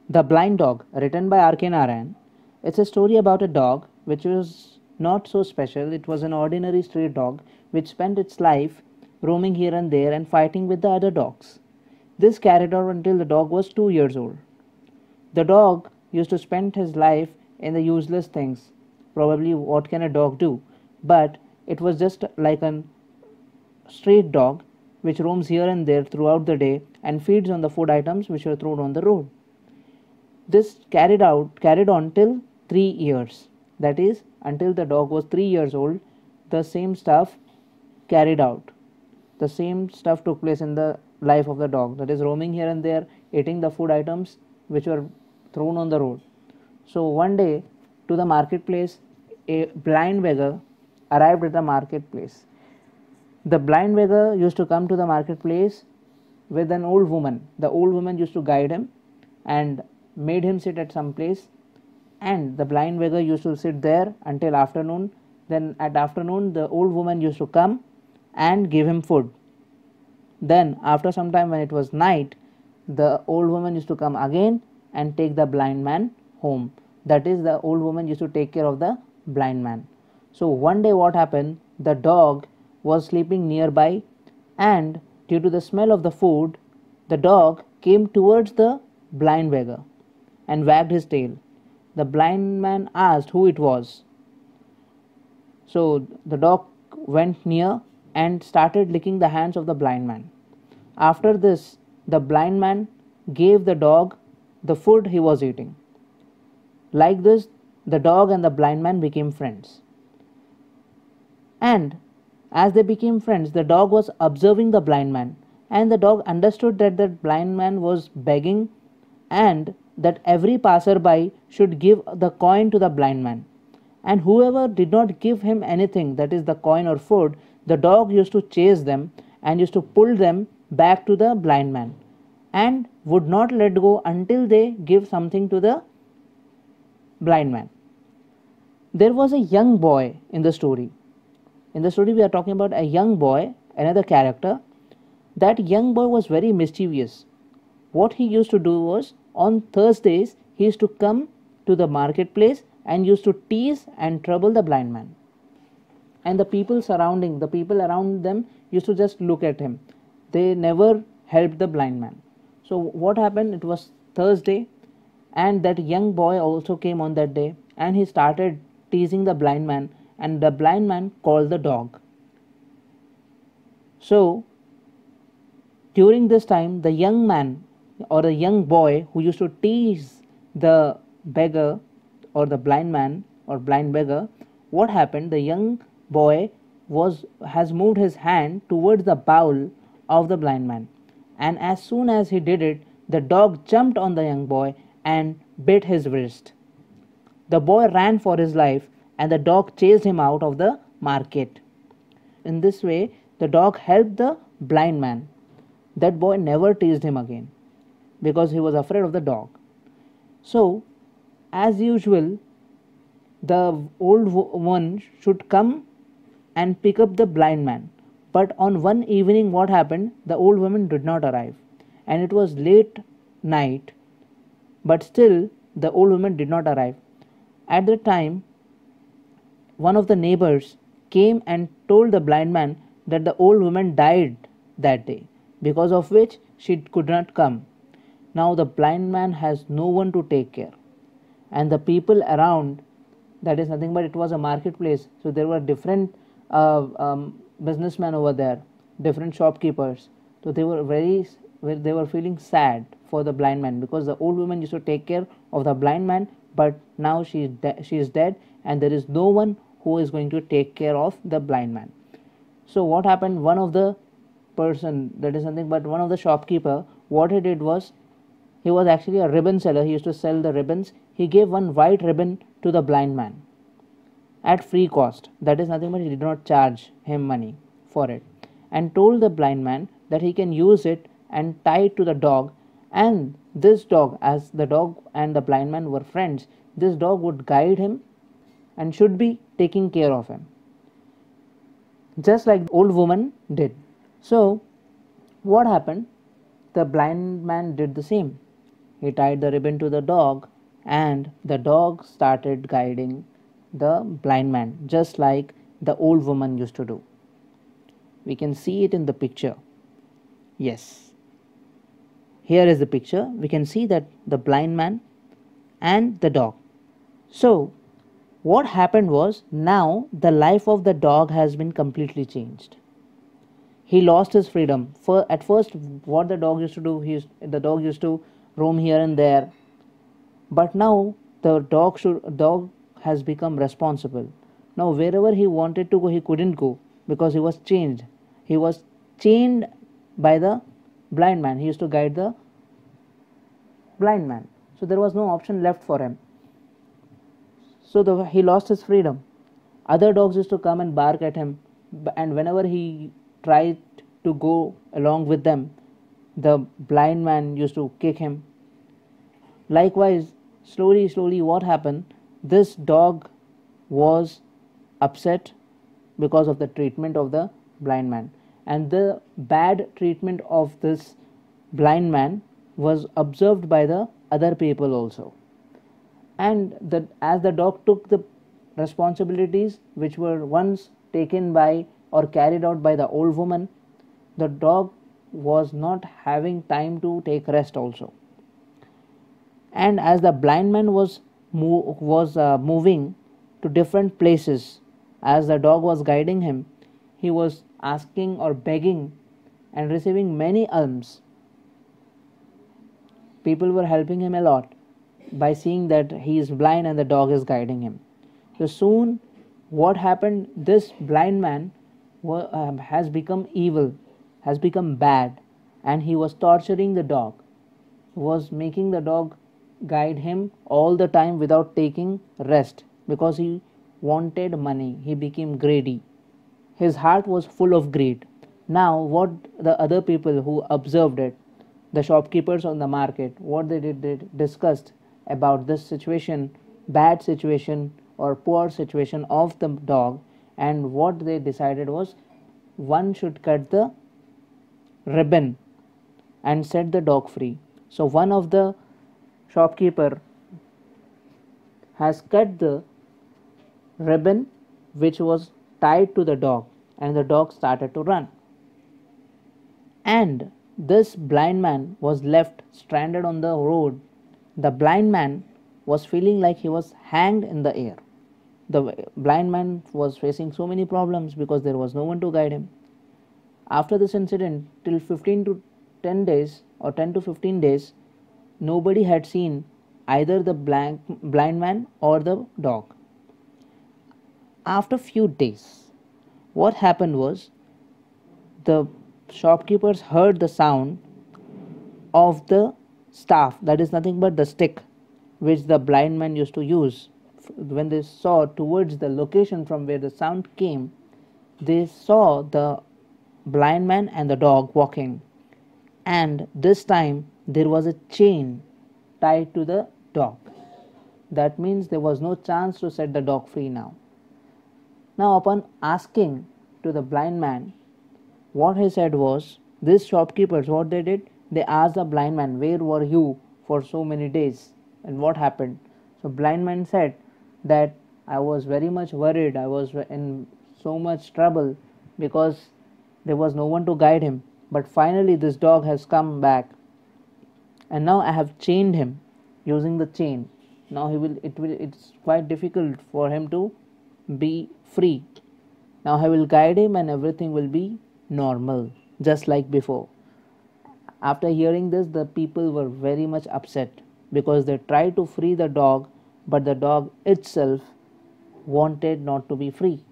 The Blind Dog, written by R.K. Narayan. It's a story about a dog which was not so special. It was an ordinary street dog which spent its life roaming here and there and fighting with the other dogs. This carried on until the dog was 2 years old. The dog used to spend his life in the useless things. Probably what can a dog do? But it was just like a street dog which roams here and there throughout the day and feeds on the food items which are thrown on the road. This carried on till 3 years. That is, until the dog was 3 years old, the same stuff carried out. The same stuff took place in the life of the dog. That is, roaming here and there, eating the food items which were thrown on the road. So one day, to the marketplace, a blind beggar arrived at the marketplace. The blind beggar used to come to the marketplace with an old woman. The old woman used to guide him and made him sit at some place, and the blind beggar used to sit there until afternoon. Then at afternoon the old woman used to come and give him food. Then after some time, when it was night, the old woman used to come again and take the blind man home. That is, the old woman used to take care of the blind man. So one day what happened, the dog was sleeping nearby, and due to the smell of the food, the dog came towards the blind beggar and wagged his tail. The blind man asked who it was. So the dog went near and started licking the hands of the blind man. After this, the blind man gave the dog the food he was eating. Like this, the dog and the blind man became friends. And as they became friends, the dog was observing the blind man, and the dog understood that the blind man was begging and that every passerby should give the coin to the blind man. And whoever did not give him anything, that is the coin or food, the dog used to chase them and used to pull them back to the blind man and would not let go until they give something to the blind man. There was a young boy in the story. In the story, we are talking about a young boy, another character. That young boy was very mischievous. What he used to do was, on Thursdays, he used to come to the marketplace and used to tease and trouble the blind man. And the people around them used to just look at him. They never helped the blind man. So what happened? It was Thursday, and that young boy also came on that day, and he started teasing the blind man, and the blind man called the dog. So during this time, the young man or the young boy who used to tease the beggar or the blind man or blind beggar, what happened? The young boy has moved his hand towards the bowl of the blind man, and as soon as he did it, the dog jumped on the young boy and bit his wrist. The boy ran for his life, and the dog chased him out of the market. In this way, the dog helped the blind man. That boy never teased him again because he was afraid of the dog. So, as usual, the old woman should come and pick up the blind man. But on one evening, what happened? The old woman did not arrive, and it was late night, but still the old woman did not arrive. At the time, one of the neighbors came and told the blind man that the old woman died that day, because of which she could not come. Now the blind man has no one to take care, and the people around, that is nothing but it was a marketplace, so there were different businessmen over there, different shopkeepers. So they were feeling sad for the blind man, because the old woman used to take care of the blind man, but now she is dead, and there is no one who is going to take care of the blind man. So what happened? One of the person, that is nothing but one of the shopkeeper, what he did was, he was actually a ribbon seller. He used to sell the ribbons. He gave one white ribbon to the blind man at free cost. That is nothing but he did not charge him money for it, and told the blind man that he can use it and tie it to the dog, and this dog, as the dog and the blind man were friends, this dog would guide him and should be taking care of him, just like the old woman did. So what happened? The blind man did the same. He tied the ribbon to the dog, and the dog started guiding the blind man, just like the old woman used to do. We can see it in the picture. Yes, here is the picture. We can see that the blind man and the dog. So what happened was, now the life of the dog has been completely changed. He lost his freedom. At first, what the dog used to do, the dog used to roam here and there, but now the dog has become responsible. Now wherever he wanted to go, he couldn't go because he was changed. He was chained by the blind man. He used to guide the blind man, so there was no option left for him. So he lost his freedom. Other dogs used to come and bark at him, and whenever he tried to go along with them, the blind man used to kick him. Likewise, slowly, what happened? This dog was upset because of the treatment of the blind man, and the bad treatment of this blind man was observed by the other people also. And as the dog took the responsibilities which were once taken by or carried out by the old woman, the dog was not having time to take rest also. And as the blind man was moving to different places, as the dog was guiding him, he was asking or begging and receiving many alms. People were helping him a lot by seeing that he is blind and the dog is guiding him. So soon what happened, this blind man has become evil, has become bad, and he was torturing the dog, was making the dog guide him all the time without taking rest, because he wanted money. He became greedy. His heart was full of greed. Now what the other people who observed it, the shopkeepers on the market, what they did, they discussed about this situation, bad situation or poor situation of the dog, and what they decided was, one should cut the ribbon and set the dog free. So one of the shopkeeper has cut the ribbon which was tied to the dog, and the dog started to run. And this blind man was left stranded on the road. The blind man was feeling like he was hanged in the air. The blind man was facing so many problems because there was no one to guide him. After this incident, till 15 to 10 days or 10 to 15 days, nobody had seen either the blind man or the dog. After few days, what happened was, the shopkeepers heard the sound of the staff, that is nothing but the stick which the blind man used to use. When they saw towards the location from where the sound came, they saw the blind man and the dog walking, and this time there was a chain tied to the dog. That means there was no chance to set the dog free now. Now upon asking to the blind man, what he said was, these shopkeepers, what they did, they asked the blind man, where were you for so many days and what happened? So blind man said that I was very much worried, I was in so much trouble because there was no one to guide him, but finally this dog has come back, and now I have chained him using the chain. Now it's quite difficult for him to be free. Now I will guide him and everything will be normal, just like before. After hearing this, the people were very much upset because they tried to free the dog, but the dog itself wanted not to be free.